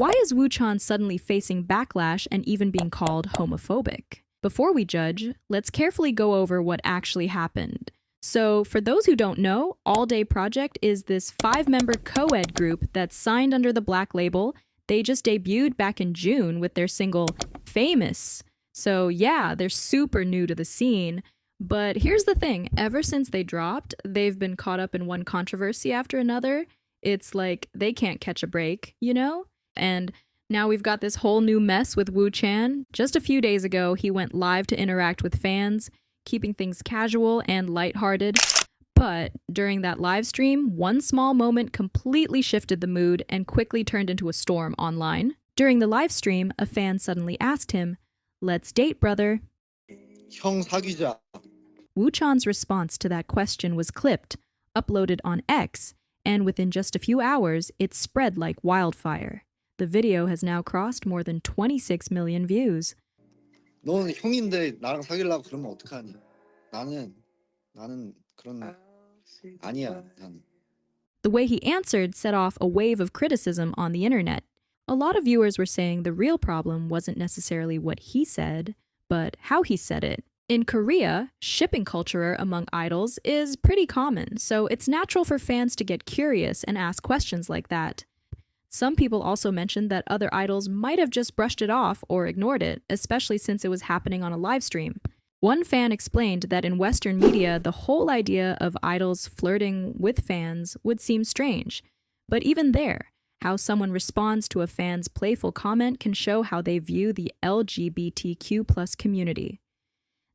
Why is Woochan suddenly facing backlash and even being called homophobic? Before we judge, let's carefully go over what actually happened. So, for those who don't know, All Day Project is this 5-member co-ed group that's signed under the Black label. They just debuted back in June with their single, Famous. So yeah, they're super new to the scene. But here's the thing, ever since they dropped, they've been caught up in one controversy after another. It's like they can't catch a break, you know? And now we've got this whole new mess with Woochan. Just a few days ago, he went live to interact with fans, keeping things casual and lighthearted. But during that live stream, one small moment completely shifted the mood and quickly turned into a storm online. During the live stream, a fan suddenly asked him, "Let's date, brother." 형 사귀자. Woochan's response to that question was clipped, uploaded on X, and within just a few hours, it spread like wildfire. The video has now crossed more than 26 million views. 넌 형인데 나랑 사귀려고 그러면 어떡하니? 나는 그런 아니야. 난. The way he answered set off a wave of criticism on the internet. A lot of viewers were saying the real problem wasn't necessarily what he said, but how he said it. In Korea, shipping culture among idols is pretty common, so it's natural for fans to get curious and ask questions like that. Some people also mentioned that other idols might have just brushed it off or ignored it, especially since it was happening on a live stream. One fan explained that in Western media, the whole idea of idols flirting with fans would seem strange. But even there, how someone responds to a fan's playful comment can show how they view the LGBTQ+ community.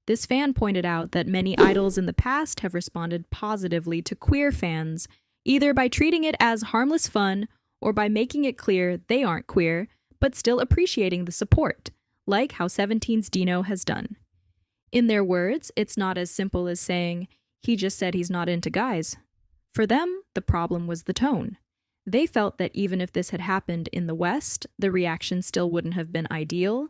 This fan pointed out that many idols in the past have responded positively to queer fans, either by treating it as harmless fun or by making it clear they aren't queer, but still appreciating the support, like how 17's Dino has done. In their words, it's not as simple as saying, "He just said he's not into guys." For them, the problem was the tone. They felt that even if this had happened in the West, the reaction still wouldn't have been ideal.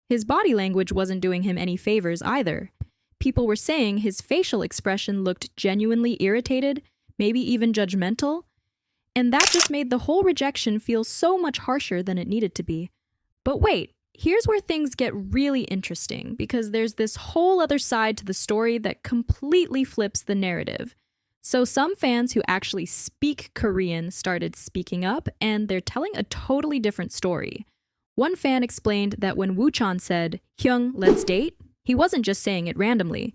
His body language wasn't doing him any favors either. People were saying his facial expression looked genuinely irritated, maybe even judgmental. And that just made the whole rejection feel so much harsher than it needed to be. But wait, here's where things get really interesting, because there's this whole other side to the story that completely flips the narrative. So some fans who actually speak Korean started speaking up, and they're telling a totally different story. One fan explained that when Woochan said, "Hyung, let's date," he wasn't just saying it randomly.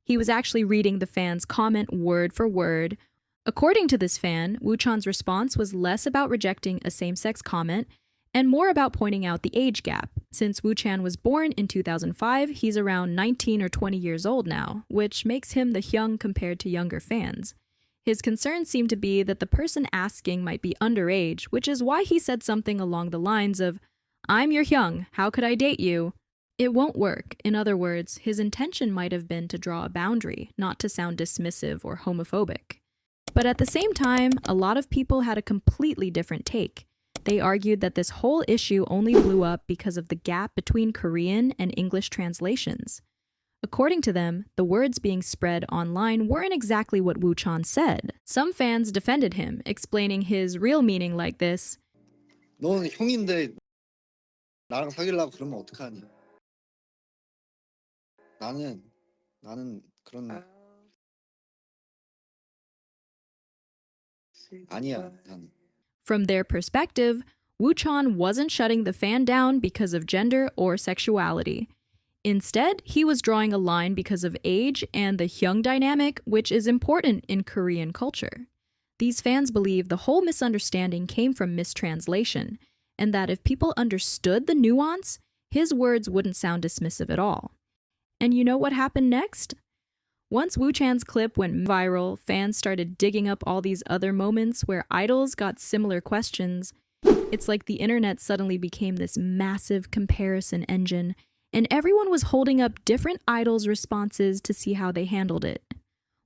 He was actually reading the fan's comment word for word. According to this fan, Woochan's response was less about rejecting a same-sex comment and more about pointing out the age gap. Since Woochan was born in 2005, he's around 19 or 20 years old now, which makes him the Hyung compared to younger fans. His concern seemed to be that the person asking might be underage, which is why he said something along the lines of, "I'm your Hyung, how could I date you?" It won't work. In other words, his intention might have been to draw a boundary, not to sound dismissive or homophobic. But at the same time, a lot of people had a completely different take. They argued that this whole issue only blew up because of the gap between Korean and English translations. According to them, the words being spread online weren't exactly what Woochan said. Some fans defended him, explaining his real meaning like this: 넌 형인데 나랑 사귀려고 그러면 어떡하니? 나는 그런 아니야. 난. From their perspective, Woochan wasn't shutting the fan down because of gender or sexuality. Instead, he was drawing a line because of age and the Hyung dynamic, which is important in Korean culture. These fans believe the whole misunderstanding came from mistranslation, and that if people understood the nuance, his words wouldn't sound dismissive at all. And you know what happened next? Once Woochan's clip went viral, fans started digging up all these other moments where idols got similar questions. It's like the internet suddenly became this massive comparison engine, and everyone was holding up different idols' responses to see how they handled it.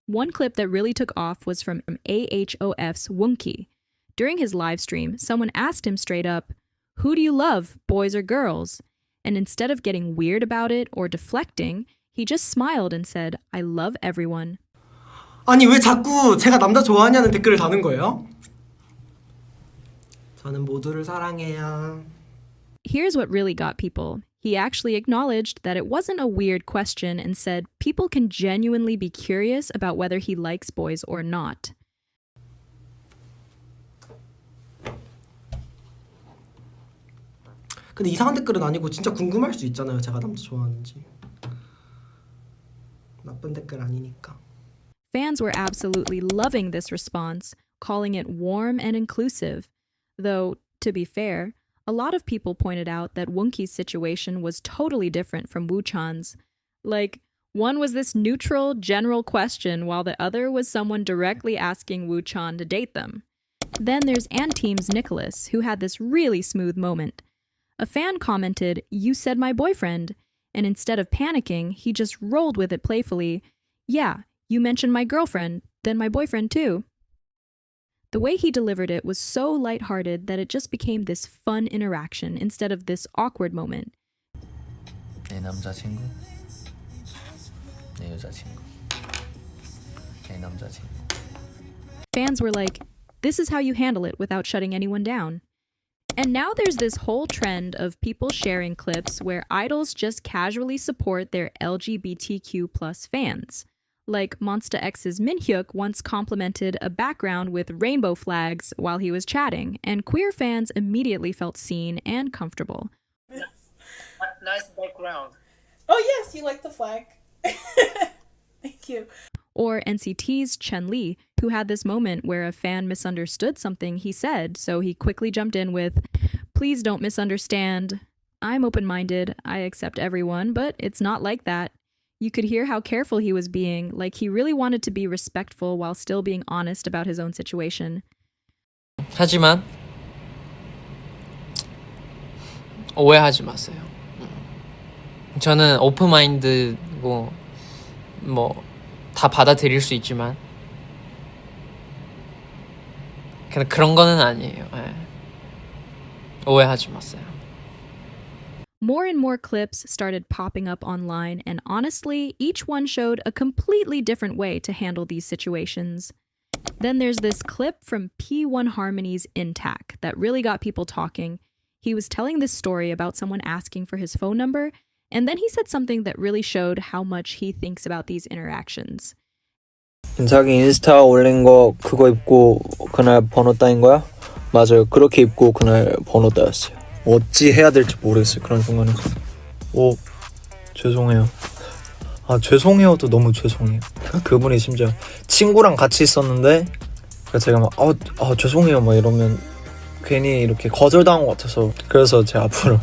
One clip that really took off was from AHOF's Woochan. During his live stream, someone asked him straight up, "Who do you love, boys or girls?" And instead of getting weird about it or deflecting, he just smiled and said, "I love everyone." 아니 왜 자꾸 제가 남자 좋아하냐는 댓글을 다는 거예요? 저는 모두를 사랑해요. Here's what really got people. He actually acknowledged that it wasn't a weird question and said people can genuinely be curious about whether he likes boys or not. 근데 이상한 댓글은 아니고 진짜 궁금할 수 있잖아요. 제가 남자 좋아하는지. 나쁜 댓글 아니니까. Fans were absolutely loving this response, calling it warm and inclusive. Though, to be fair, a lot of people pointed out that Woonki's situation was totally different from Woochan's. Like, one was this neutral, general question, while the other was someone directly asking Woochan to date them. Then there's Anteam's Nicholas, who had this really smooth moment. A fan commented, "You said my boyfriend," and instead of panicking, he just rolled with it playfully. "Yeah, you mentioned my girlfriend, then my boyfriend too." The way he delivered it was so lighthearted that it just became this fun interaction instead of this awkward moment. 내 남자친구, 내 여자친구, 내 남자친구. Fans were like, this is how you handle it without shutting anyone down. And now there's this whole trend of people sharing clips where idols just casually support their LGBTQ plus fans. Like Monsta X's Minhyuk once complimented a background with rainbow flags while he was chatting, and queer fans immediately felt seen and comfortable. Nice background. Oh yes, you like the flag. Thank you. Or NCT's Chen Li, who had this moment where a fan misunderstood something he said, so he quickly jumped in with, "Please don't misunderstand. I'm open-minded, I accept everyone, but it's not like that." You could hear how careful he was being, like he really wanted to be respectful while still being honest about his own situation. 하지만 오해하지 마세요. 저는 오픈마인드고 뭐 다 받아들일 수 있지만 그냥 그런 거는 아니에요. 예. 오해하지 마세요. More and more clips started popping up online, and honestly, each one showed a completely different way to handle these situations. Then there's this clip from P1 Harmony's Intac that really got people talking. He was telling this story about someone asking for his phone number, and then he said something that really showed how much he thinks about these interactions. 자기 인스타 올린 거 그거 입고 그날 번호 따인 거야? 맞아요. 그렇게 입고 그날 번호 따였어요. 어찌 해야 될지 모르겠어요. 그런 순간에서. 오, 죄송해요. 아, 죄송해요도 너무 죄송해요. 그분이 심지어 친구랑 같이 있었는데 제가 막 죄송해요 막 이러면 괜히 이렇게 거절당한 것 같아서, 그래서 제가 앞으로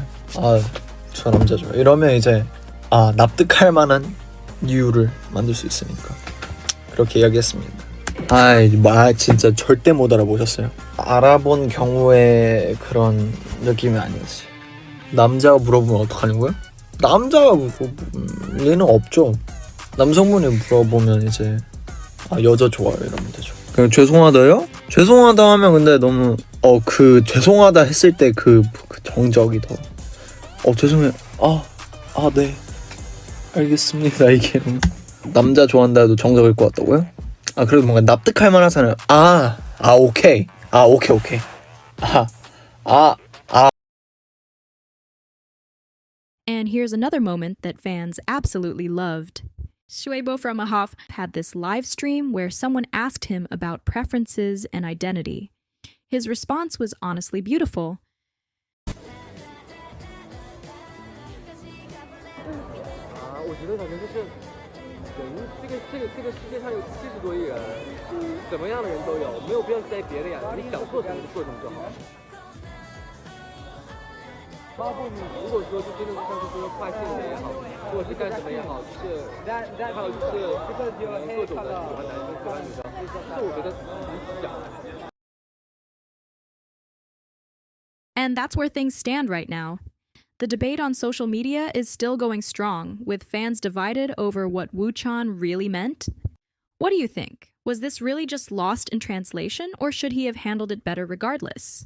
저 남자 좋아 이러면 이제 납득할 만한 이유를 만들 수 있으니까 그렇게 이야기했습니다. 진짜 절대 못 알아보셨어요. 알아본 경우에 그런 느낌이 아니었어요. 남자가 물어보면 어떡하냐고요? 남자가 물어볼 리는 없죠. 남성분이 물어보면 이제 여자 좋아요 이러면 되죠. 그냥 죄송하다요? 죄송하다 하면 근데 너무 그 죄송하다 했을 때 그 정적이 더 죄송해요. 네 알겠습니다. 이게 남자 좋아한다 해도 정적일 것 같다고요? 그래도 뭔가 납득할 만하잖아요. 오케이. 오케이. And here's another moment that fans absolutely loved. Shuebo from Ahaf had this live stream where someone asked him about preferences and identity. His response was honestly beautiful. And that's where things stand right now. The debate on social media is still going strong, with fans divided over what Woochan really meant. What do you think? Was this really just lost in translation, or should he have handled it better regardless?